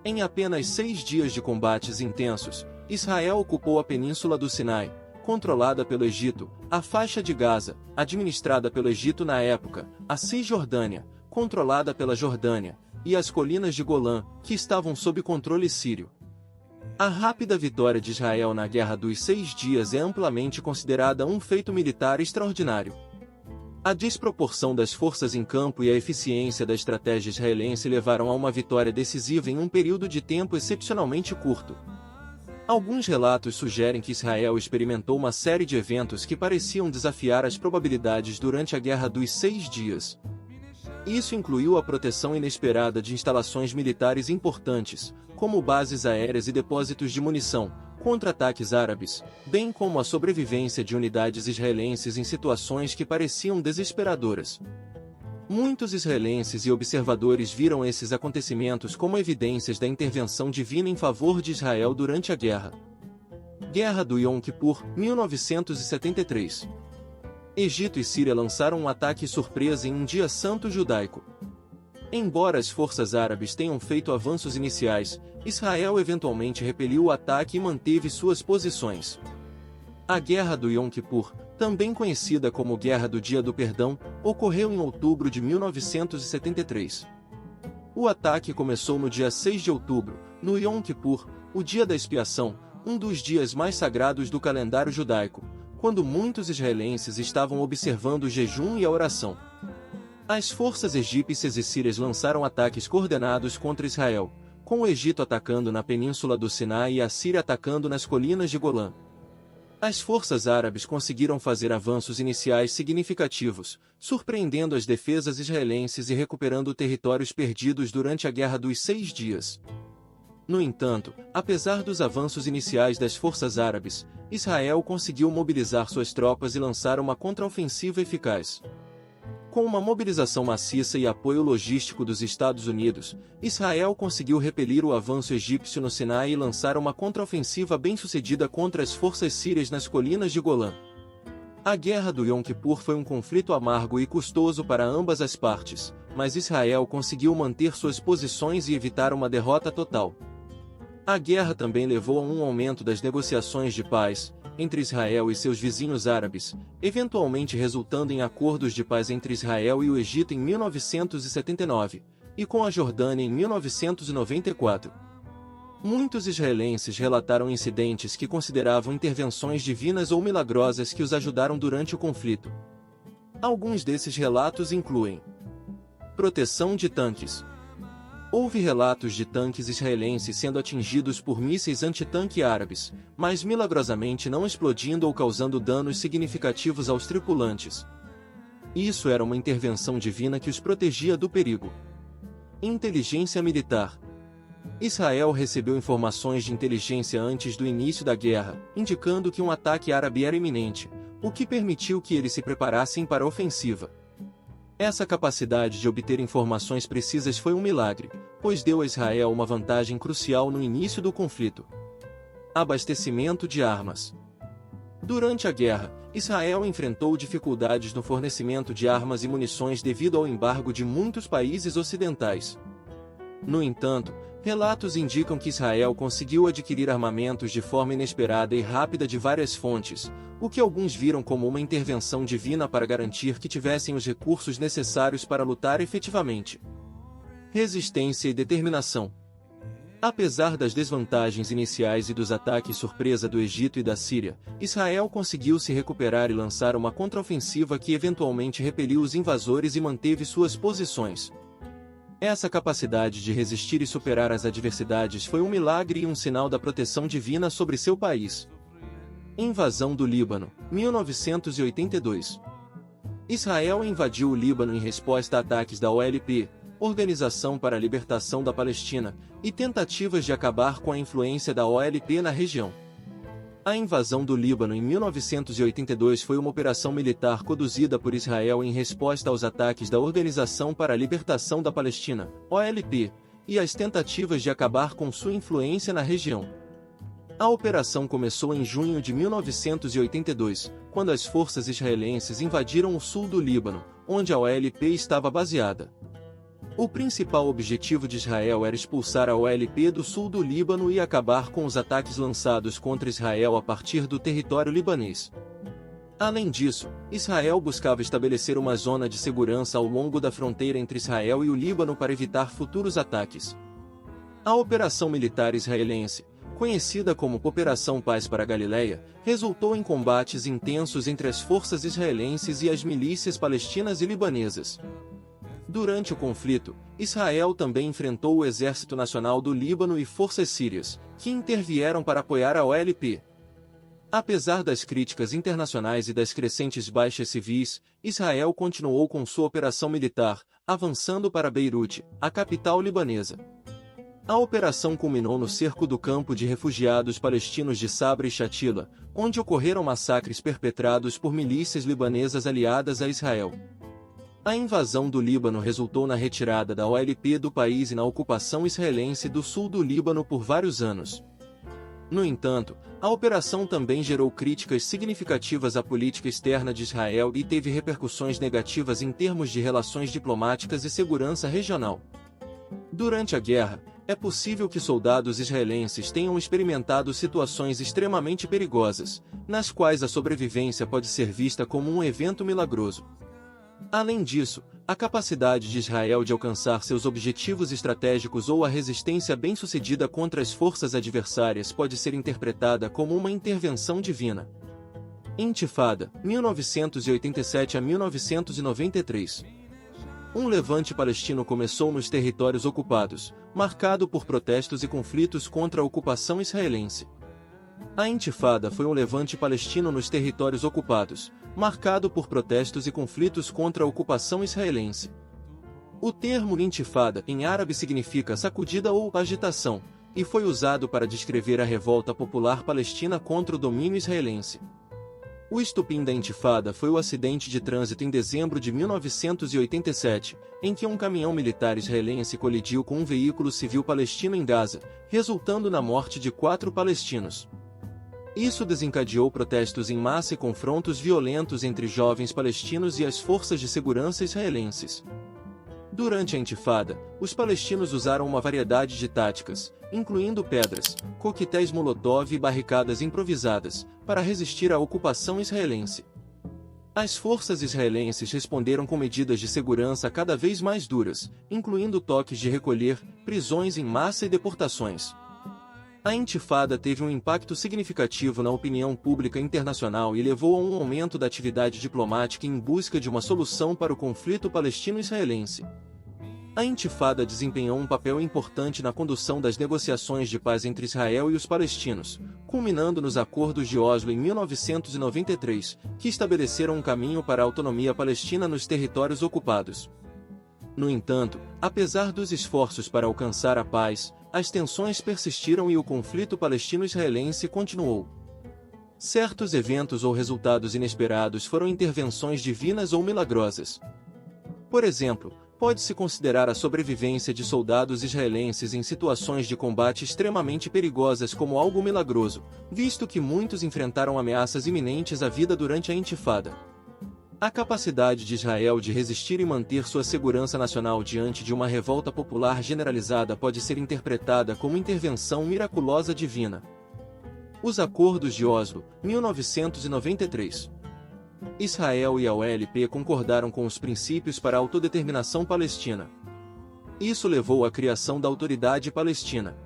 Em apenas 6 dias de combates intensos, Israel ocupou a península do Sinai, controlada pelo Egito, a faixa de Gaza, administrada pelo Egito na época, a Cisjordânia, controlada pela Jordânia, e as colinas de Golã, que estavam sob controle sírio. A rápida vitória de Israel na Guerra dos Seis Dias é amplamente considerada um feito militar extraordinário. A desproporção das forças em campo e a eficiência da estratégia israelense levaram a uma vitória decisiva em um período de tempo excepcionalmente curto. Alguns relatos sugerem que Israel experimentou uma série de eventos que pareciam desafiar as probabilidades durante a Guerra dos Seis Dias. Isso incluiu a proteção inesperada de instalações militares importantes, como bases aéreas e depósitos de munição, contra ataques árabes, bem como a sobrevivência de unidades israelenses em situações que pareciam desesperadoras. Muitos israelenses e observadores viram esses acontecimentos como evidências da intervenção divina em favor de Israel durante a guerra. Guerra do Yom Kippur, 1973. Egito e Síria lançaram um ataque surpresa em um dia santo judaico. Embora as forças árabes tenham feito avanços iniciais, Israel eventualmente repeliu o ataque e manteve suas posições. A Guerra do Yom Kippur, também conhecida como Guerra do Dia do Perdão, ocorreu em outubro de 1973. O ataque começou no dia 6 de outubro, no Yom Kippur, o dia da expiação, um dos dias mais sagrados do calendário judaico, quando muitos israelenses estavam observando o jejum e a oração. As forças egípcias e sírias lançaram ataques coordenados contra Israel, com o Egito atacando na península do Sinai e a Síria atacando nas colinas de Golã. As forças árabes conseguiram fazer avanços iniciais significativos, surpreendendo as defesas israelenses e recuperando territórios perdidos durante a Guerra dos Seis Dias. No entanto, apesar dos avanços iniciais das forças árabes, Israel conseguiu mobilizar suas tropas e lançar uma contraofensiva eficaz. Com uma mobilização maciça e apoio logístico dos Estados Unidos, Israel conseguiu repelir o avanço egípcio no Sinai e lançar uma contraofensiva bem-sucedida contra as forças sírias nas colinas de Golã. A Guerra do Yom Kippur foi um conflito amargo e custoso para ambas as partes, mas Israel conseguiu manter suas posições e evitar uma derrota total. A guerra também levou a um aumento das negociações de paz entre Israel e seus vizinhos árabes, eventualmente resultando em acordos de paz entre Israel e o Egito em 1979, e com a Jordânia em 1994. Muitos israelenses relataram incidentes que consideravam intervenções divinas ou milagrosas que os ajudaram durante o conflito. Alguns desses relatos incluem: proteção de tanques. Houve relatos de tanques israelenses sendo atingidos por mísseis antitanque árabes, mas milagrosamente não explodindo ou causando danos significativos aos tripulantes. Isso era uma intervenção divina que os protegia do perigo. Inteligência militar. Israel recebeu informações de inteligência antes do início da guerra, indicando que um ataque árabe era iminente, o que permitiu que eles se preparassem para a ofensiva. Essa capacidade de obter informações precisas foi um milagre, pois deu a Israel uma vantagem crucial no início do conflito. Abastecimento de armas. Durante a guerra, Israel enfrentou dificuldades no fornecimento de armas e munições devido ao embargo de muitos países ocidentais. No entanto, relatos indicam que Israel conseguiu adquirir armamentos de forma inesperada e rápida de várias fontes, o que alguns viram como uma intervenção divina para garantir que tivessem os recursos necessários para lutar efetivamente. Resistência e determinação. Apesar das desvantagens iniciais e dos ataques surpresa do Egito e da Síria, Israel conseguiu se recuperar e lançar uma contraofensiva que eventualmente repeliu os invasores e manteve suas posições. Essa capacidade de resistir e superar as adversidades foi um milagre e um sinal da proteção divina sobre seu país. Invasão do Líbano, 1982. Israel invadiu o Líbano em resposta a ataques da OLP, Organização para a Libertação da Palestina, e tentativas de acabar com a influência da OLP na região. A invasão do Líbano em 1982 foi uma operação militar conduzida por Israel em resposta aos ataques da Organização para a Libertação da Palestina, OLP, e às tentativas de acabar com sua influência na região. A operação começou em junho de 1982, quando as forças israelenses invadiram o sul do Líbano, onde a OLP estava baseada. O principal objetivo de Israel era expulsar a OLP do sul do Líbano e acabar com os ataques lançados contra Israel a partir do território libanês. Além disso, Israel buscava estabelecer uma zona de segurança ao longo da fronteira entre Israel e o Líbano para evitar futuros ataques. A operação militar israelense, conhecida como Operação Paz para a Galileia, resultou em combates intensos entre as forças israelenses e as milícias palestinas e libanesas. Durante o conflito, Israel também enfrentou o Exército Nacional do Líbano e forças sírias, que intervieram para apoiar a OLP. Apesar das críticas internacionais e das crescentes baixas civis, Israel continuou com sua operação militar, avançando para Beirute, a capital libanesa. A operação culminou no cerco do campo de refugiados palestinos de Sabra e Shatila, onde ocorreram massacres perpetrados por milícias libanesas aliadas a Israel. A invasão do Líbano resultou na retirada da OLP do país e na ocupação israelense do sul do Líbano por vários anos. No entanto, a operação também gerou críticas significativas à política externa de Israel e teve repercussões negativas em termos de relações diplomáticas e segurança regional. Durante a guerra, é possível que soldados israelenses tenham experimentado situações extremamente perigosas, nas quais a sobrevivência pode ser vista como um evento milagroso. Além disso, a capacidade de Israel de alcançar seus objetivos estratégicos ou a resistência bem-sucedida contra as forças adversárias pode ser interpretada como uma intervenção divina. Intifada, 1987 a 1993. Um levante palestino começou nos territórios ocupados, marcado por protestos e conflitos contra a ocupação israelense. A Intifada foi um levante palestino nos territórios ocupados, marcado por protestos e conflitos contra a ocupação israelense. O termo Intifada em árabe significa sacudida ou agitação, e foi usado para descrever a revolta popular palestina contra o domínio israelense. O estopim da Intifada foi o acidente de trânsito em dezembro de 1987, em que um caminhão militar israelense colidiu com um veículo civil palestino em Gaza, resultando na morte de 4 palestinos. Isso desencadeou protestos em massa e confrontos violentos entre jovens palestinos e as forças de segurança israelenses. Durante a Intifada, os palestinos usaram uma variedade de táticas, incluindo pedras, coquetéis Molotov e barricadas improvisadas, para resistir à ocupação israelense. As forças israelenses responderam com medidas de segurança cada vez mais duras, incluindo toques de recolher, prisões em massa e deportações. A Intifada teve um impacto significativo na opinião pública internacional e levou a um aumento da atividade diplomática em busca de uma solução para o conflito palestino-israelense. A Intifada desempenhou um papel importante na condução das negociações de paz entre Israel e os palestinos, culminando nos Acordos de Oslo em 1993, que estabeleceram um caminho para a autonomia palestina nos territórios ocupados. No entanto, apesar dos esforços para alcançar a paz, as tensões persistiram e o conflito palestino-israelense continuou. Certos eventos ou resultados inesperados foram intervenções divinas ou milagrosas. Por exemplo, pode-se considerar a sobrevivência de soldados israelenses em situações de combate extremamente perigosas como algo milagroso, visto que muitos enfrentaram ameaças iminentes à vida durante a Intifada. A capacidade de Israel de resistir e manter sua segurança nacional diante de uma revolta popular generalizada pode ser interpretada como intervenção miraculosa divina. Os Acordos de Oslo, 1993. Israel e a OLP concordaram com os princípios para a autodeterminação palestina. Isso levou à criação da Autoridade Palestina.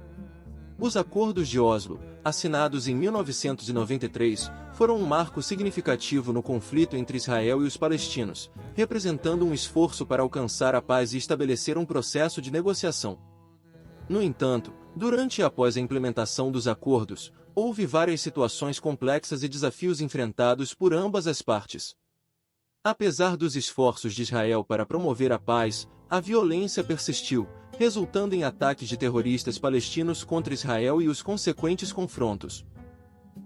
Os Acordos de Oslo, assinados em 1993, foram um marco significativo no conflito entre Israel e os palestinos, representando um esforço para alcançar a paz e estabelecer um processo de negociação. No entanto, durante e após a implementação dos acordos, houve várias situações complexas e desafios enfrentados por ambas as partes. Apesar dos esforços de Israel para promover a paz, a violência persistiu, resultando em ataques de terroristas palestinos contra Israel e os consequentes confrontos.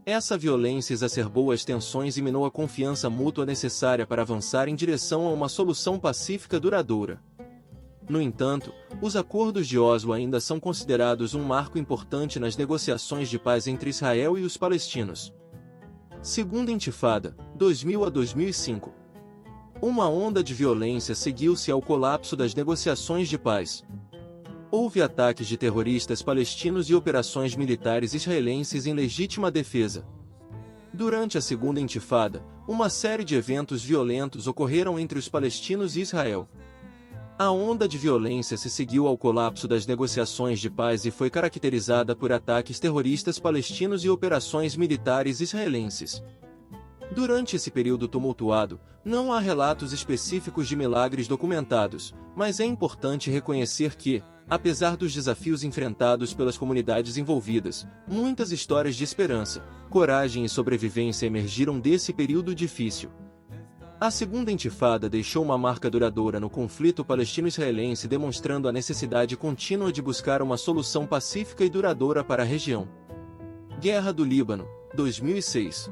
Essa violência exacerbou as tensões e minou a confiança mútua necessária para avançar em direção a uma solução pacífica duradoura. No entanto, os Acordos de Oslo ainda são considerados um marco importante nas negociações de paz entre Israel e os palestinos. Segunda Intifada, 2000 a 2005. Uma onda de violência seguiu-se ao colapso das negociações de paz. Houve ataques de terroristas palestinos e operações militares israelenses em legítima defesa. Durante a Segunda Intifada, uma série de eventos violentos ocorreram entre os palestinos e Israel. A onda de violência se seguiu ao colapso das negociações de paz e foi caracterizada por ataques terroristas palestinos e operações militares israelenses. Durante esse período tumultuado, não há relatos específicos de milagres documentados, mas é importante reconhecer que, apesar dos desafios enfrentados pelas comunidades envolvidas, muitas histórias de esperança, coragem e sobrevivência emergiram desse período difícil. A Segunda Intifada deixou uma marca duradoura no conflito palestino-israelense, demonstrando a necessidade contínua de buscar uma solução pacífica e duradoura para a região. Guerra do Líbano, 2006.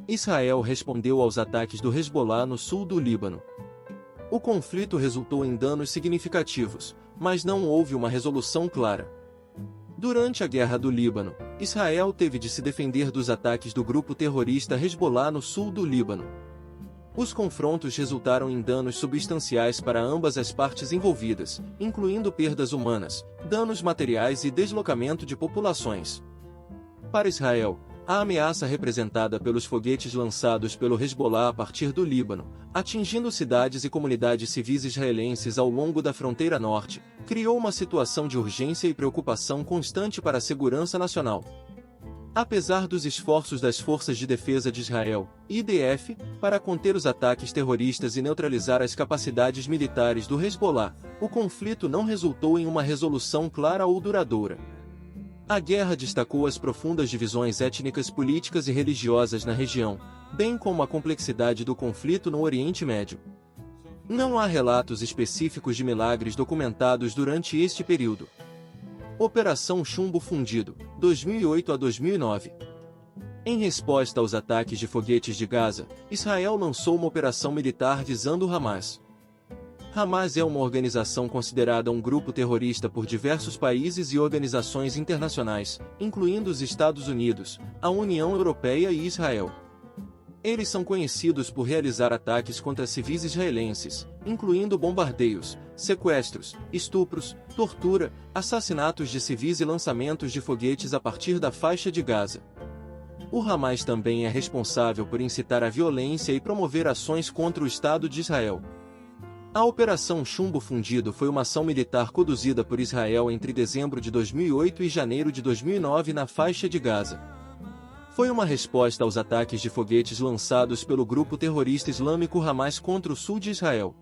Israel respondeu aos ataques do Hezbollah no sul do Líbano. O conflito resultou em danos significativos, mas não houve uma resolução clara. Durante a Guerra do Líbano, Israel teve de se defender dos ataques do grupo terrorista Hezbollah no sul do Líbano. Os confrontos resultaram em danos substanciais para ambas as partes envolvidas, incluindo perdas humanas, danos materiais e deslocamento de populações. Para Israel, a ameaça representada pelos foguetes lançados pelo Hezbollah a partir do Líbano, atingindo cidades e comunidades civis israelenses ao longo da fronteira norte, criou uma situação de urgência e preocupação constante para a segurança nacional. Apesar dos esforços das Forças de Defesa de Israel, IDF, para conter os ataques terroristas e neutralizar as capacidades militares do Hezbollah, o conflito não resultou em uma resolução clara ou duradoura. A guerra destacou as profundas divisões étnicas, políticas e religiosas na região, bem como a complexidade do conflito no Oriente Médio. Não há relatos específicos de milagres documentados durante este período. Operação Chumbo Fundido, 2008 a 2009. Em resposta aos ataques de foguetes de Gaza, Israel lançou uma operação militar visando o Hamas. Hamas é uma organização considerada um grupo terrorista por diversos países e organizações internacionais, incluindo os Estados Unidos, a União Europeia e Israel. Eles são conhecidos por realizar ataques contra civis israelenses, incluindo bombardeios, sequestros, estupros, tortura, assassinatos de civis e lançamentos de foguetes a partir da faixa de Gaza. O Hamas também é responsável por incitar a violência e promover ações contra o Estado de Israel. A Operação Chumbo Fundido foi uma ação militar conduzida por Israel entre dezembro de 2008 e janeiro de 2009 na faixa de Gaza. Foi uma resposta aos ataques de foguetes lançados pelo grupo terrorista islâmico Hamas contra o sul de Israel.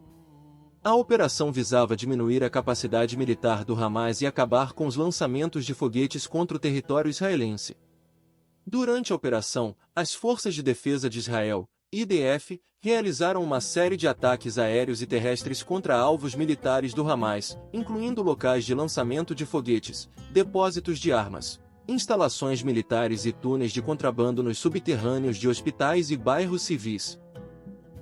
A operação visava diminuir a capacidade militar do Hamas e acabar com os lançamentos de foguetes contra o território israelense. Durante a operação, as Forças de Defesa de Israel, IDF, realizaram uma série de ataques aéreos e terrestres contra alvos militares do Hamas, incluindo locais de lançamento de foguetes, depósitos de armas, instalações militares e túneis de contrabando nos subterrâneos de hospitais e bairros civis.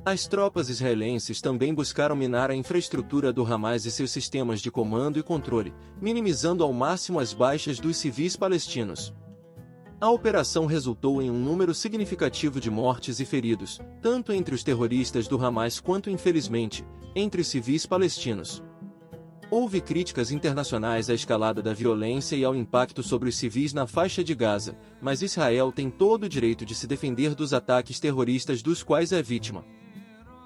As tropas israelenses também buscaram minar a infraestrutura do Hamas e seus sistemas de comando e controle, minimizando ao máximo as baixas dos civis palestinos. A operação resultou em um número significativo de mortes e feridos, tanto entre os terroristas do Hamas quanto, infelizmente, entre os civis palestinos. Houve críticas internacionais à escalada da violência e ao impacto sobre os civis na faixa de Gaza, mas Israel tem todo o direito de se defender dos ataques terroristas dos quais é vítima.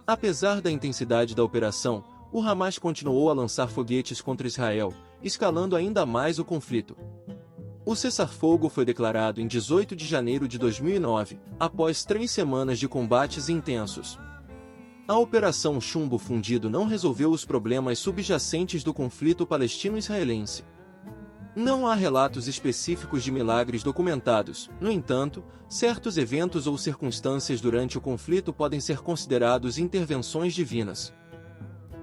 Apesar da intensidade da operação, o Hamas continuou a lançar foguetes contra Israel, escalando ainda mais o conflito. O cessar-fogo foi declarado em 18 de janeiro de 2009, após 3 semanas de combates intensos. A Operação Chumbo Fundido não resolveu os problemas subjacentes do conflito palestino-israelense. Não há relatos específicos de milagres documentados, no entanto, certos eventos ou circunstâncias durante o conflito podem ser considerados intervenções divinas.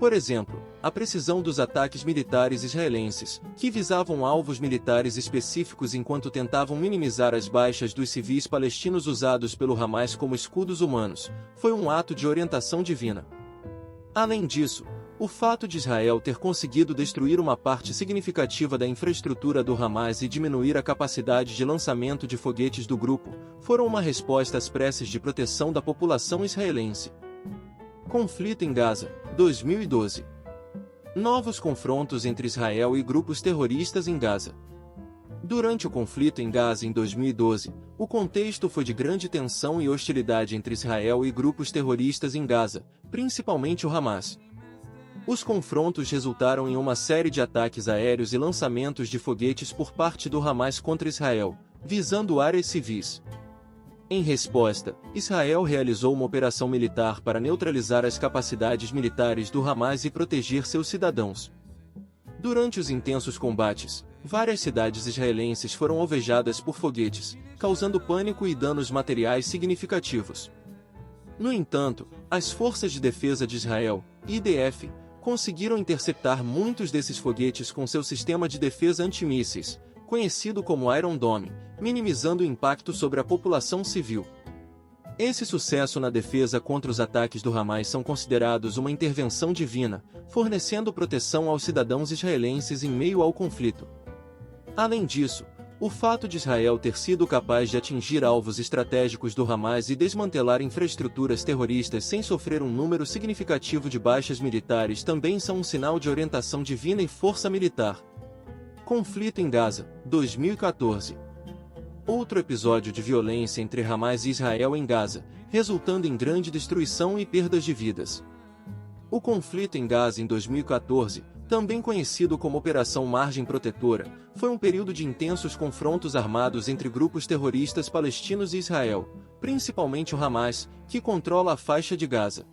Por exemplo, a precisão dos ataques militares israelenses, que visavam alvos militares específicos enquanto tentavam minimizar as baixas dos civis palestinos usados pelo Hamas como escudos humanos, foi um ato de orientação divina. Além disso, o fato de Israel ter conseguido destruir uma parte significativa da infraestrutura do Hamas e diminuir a capacidade de lançamento de foguetes do grupo, foram uma resposta às preces de proteção da população israelense. Conflito em Gaza, 2012. Novos confrontos entre Israel e grupos terroristas em Gaza. Durante o conflito em Gaza em 2012, o contexto foi de grande tensão e hostilidade entre Israel e grupos terroristas em Gaza, principalmente o Hamas. Os confrontos resultaram em uma série de ataques aéreos e lançamentos de foguetes por parte do Hamas contra Israel, visando áreas civis. Em resposta, Israel realizou uma operação militar para neutralizar as capacidades militares do Hamas e proteger seus cidadãos. Durante os intensos combates, várias cidades israelenses foram alvejadas por foguetes, causando pânico e danos materiais significativos. No entanto, as Forças de Defesa de Israel, IDF, conseguiram interceptar muitos desses foguetes com seu sistema de defesa antimísseis, conhecido como Iron Dome, minimizando o impacto sobre a população civil. Esse sucesso na defesa contra os ataques do Hamas são considerados uma intervenção divina, fornecendo proteção aos cidadãos israelenses em meio ao conflito. Além disso, o fato de Israel ter sido capaz de atingir alvos estratégicos do Hamas e desmantelar infraestruturas terroristas sem sofrer um número significativo de baixas militares também são um sinal de orientação divina e força militar. Conflito em Gaza, 2014. Outro episódio de violência entre Hamas e Israel em Gaza, resultando em grande destruição e perdas de vidas. O conflito em Gaza em 2014, também conhecido como Operação Margem Protetora, foi um período de intensos confrontos armados entre grupos terroristas palestinos e Israel, principalmente o Hamas, que controla a faixa de Gaza.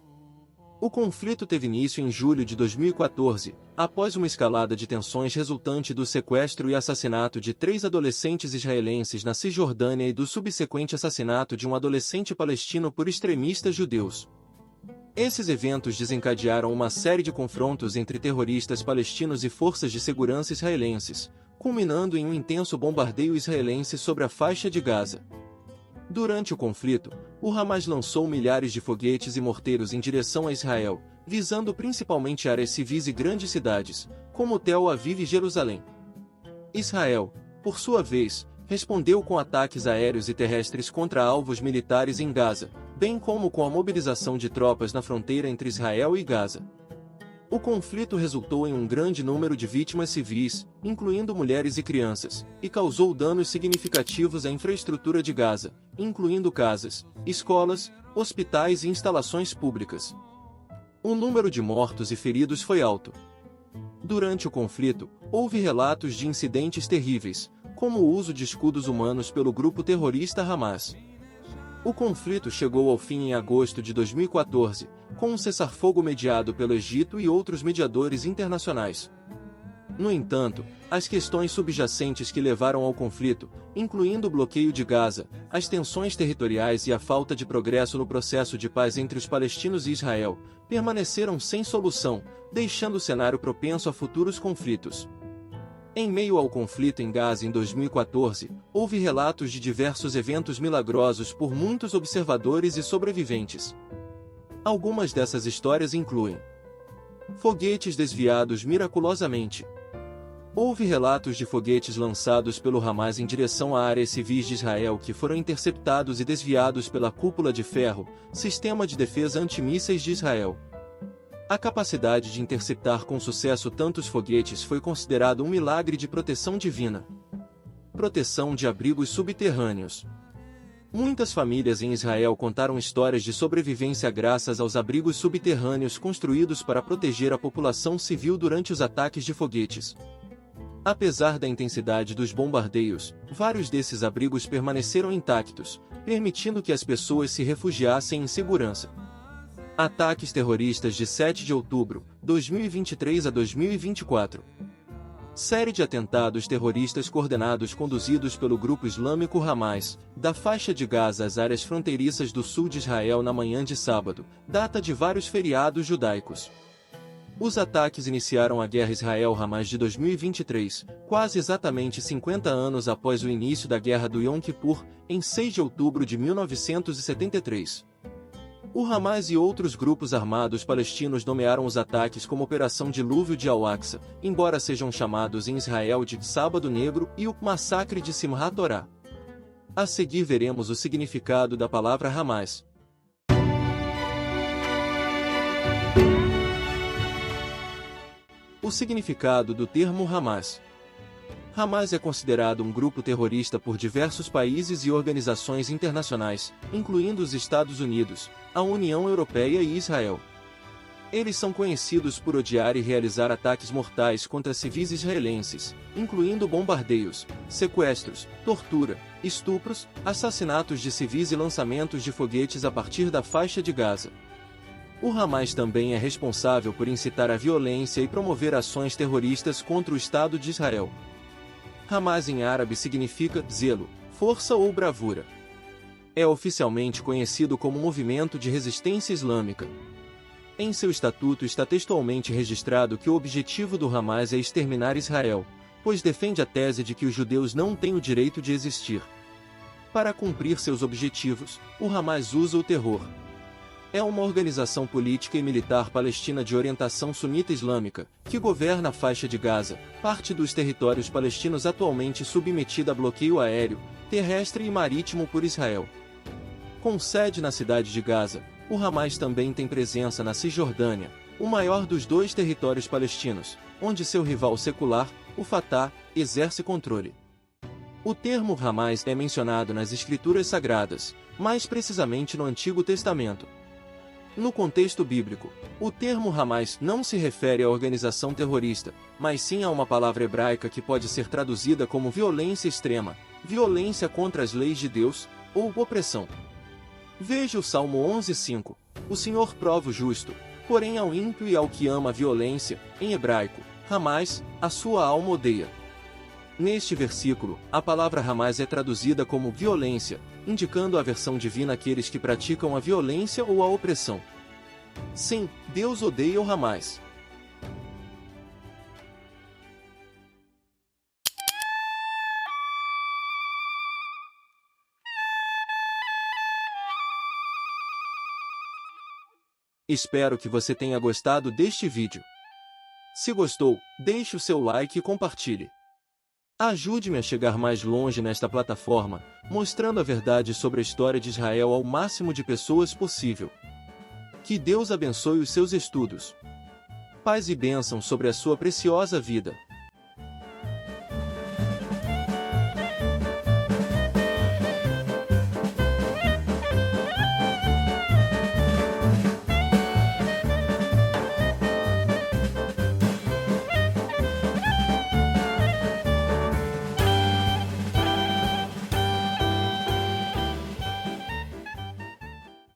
O conflito teve início em julho de 2014, após uma escalada de tensões resultante do sequestro e assassinato de 3 adolescentes israelenses na Cisjordânia e do subsequente assassinato de um adolescente palestino por extremistas judeus. Esses eventos desencadearam uma série de confrontos entre terroristas palestinos e forças de segurança israelenses, culminando em um intenso bombardeio israelense sobre a faixa de Gaza. Durante o conflito, o Hamas lançou milhares de foguetes e morteiros em direção a Israel, visando principalmente áreas civis e grandes cidades, como Tel Aviv e Jerusalém. Israel, por sua vez, respondeu com ataques aéreos e terrestres contra alvos militares em Gaza, bem como com a mobilização de tropas na fronteira entre Israel e Gaza. O conflito resultou em um grande número de vítimas civis, incluindo mulheres e crianças, e causou danos significativos à infraestrutura de Gaza, incluindo casas, escolas, hospitais e instalações públicas. O número de mortos e feridos foi alto. Durante o conflito, houve relatos de incidentes terríveis, como o uso de escudos humanos pelo grupo terrorista Hamas. O conflito chegou ao fim em agosto de 2014, com um cessar-fogo mediado pelo Egito e outros mediadores internacionais. No entanto, as questões subjacentes que levaram ao conflito, incluindo o bloqueio de Gaza, as tensões territoriais e a falta de progresso no processo de paz entre os palestinos e Israel, permaneceram sem solução, deixando o cenário propenso a futuros conflitos. Em meio ao conflito em Gaza em 2014, houve relatos de diversos eventos milagrosos por muitos observadores e sobreviventes. Algumas dessas histórias incluem foguetes desviados miraculosamente. Houve relatos de foguetes lançados pelo Hamas em direção a áreas civis de Israel que foram interceptados e desviados pela Cúpula de Ferro, sistema de defesa antimísseis de Israel. A capacidade de interceptar com sucesso tantos foguetes foi considerado um milagre de proteção divina. Proteção de abrigos subterrâneos. Muitas famílias em Israel contaram histórias de sobrevivência graças aos abrigos subterrâneos construídos para proteger a população civil durante os ataques de foguetes. Apesar da intensidade dos bombardeios, vários desses abrigos permaneceram intactos, permitindo que as pessoas se refugiassem em segurança. Ataques terroristas de 7 de outubro, 2023 a 2024. Série de atentados terroristas conduzidos pelo grupo islâmico Hamas, da faixa de Gaza às áreas fronteiriças do sul de Israel na manhã de sábado, data de vários feriados judaicos. Os ataques iniciaram a Guerra Israel-Hamas de 2023, quase exatamente 50 anos após o início da Guerra do Yom Kippur, em 6 de outubro de 1973. O Hamas e outros grupos armados palestinos nomearam os ataques como Operação Dilúvio de Al-Aqsa, embora sejam chamados em Israel de Sábado Negro e o Massacre de Simchat Torah. A seguir veremos o significado da palavra Hamas. O significado do termo Hamas. Hamas é considerado um grupo terrorista por diversos países e organizações internacionais, incluindo os Estados Unidos, a União Europeia e Israel. Eles são conhecidos por odiar e realizar ataques mortais contra civis israelenses, incluindo bombardeios, sequestros, tortura, estupros, assassinatos de civis e lançamentos de foguetes a partir da faixa de Gaza. O Hamas também é responsável por incitar a violência e promover ações terroristas contra o Estado de Israel. Hamas em árabe significa zelo, força ou bravura. É oficialmente conhecido como Movimento de Resistência Islâmica. Em seu estatuto está textualmente registrado que o objetivo do Hamas é exterminar Israel, pois defende a tese de que os judeus não têm o direito de existir. Para cumprir seus objetivos, o Hamas usa o terror. É uma organização política e militar palestina de orientação sunita islâmica, que governa a faixa de Gaza, parte dos territórios palestinos atualmente submetida a bloqueio aéreo, terrestre e marítimo por Israel. Com sede na cidade de Gaza, o Hamas também tem presença na Cisjordânia, o maior dos dois territórios palestinos, onde seu rival secular, o Fatah, exerce controle. O termo Hamas é mencionado nas Escrituras Sagradas, mais precisamente no Antigo Testamento. No contexto bíblico, o termo Hamas não se refere à organização terrorista, mas sim a uma palavra hebraica que pode ser traduzida como violência extrema, violência contra as leis de Deus, ou opressão. Veja o Salmo 11:5. O Senhor prova o justo, porém ao ímpio e ao que ama a violência, em hebraico, Hamas, a sua alma odeia. Neste versículo, a palavra Hamas é traduzida como violência, indicando a aversão divina àqueles que praticam a violência ou a opressão. Sim, Deus odeia o Hamas. Espero que você tenha gostado deste vídeo. Se gostou, deixe o seu like e compartilhe. Ajude-me a chegar mais longe nesta plataforma, mostrando a verdade sobre a história de Israel ao máximo de pessoas possível. Que Deus abençoe os seus estudos. Paz e bênção sobre a sua preciosa vida.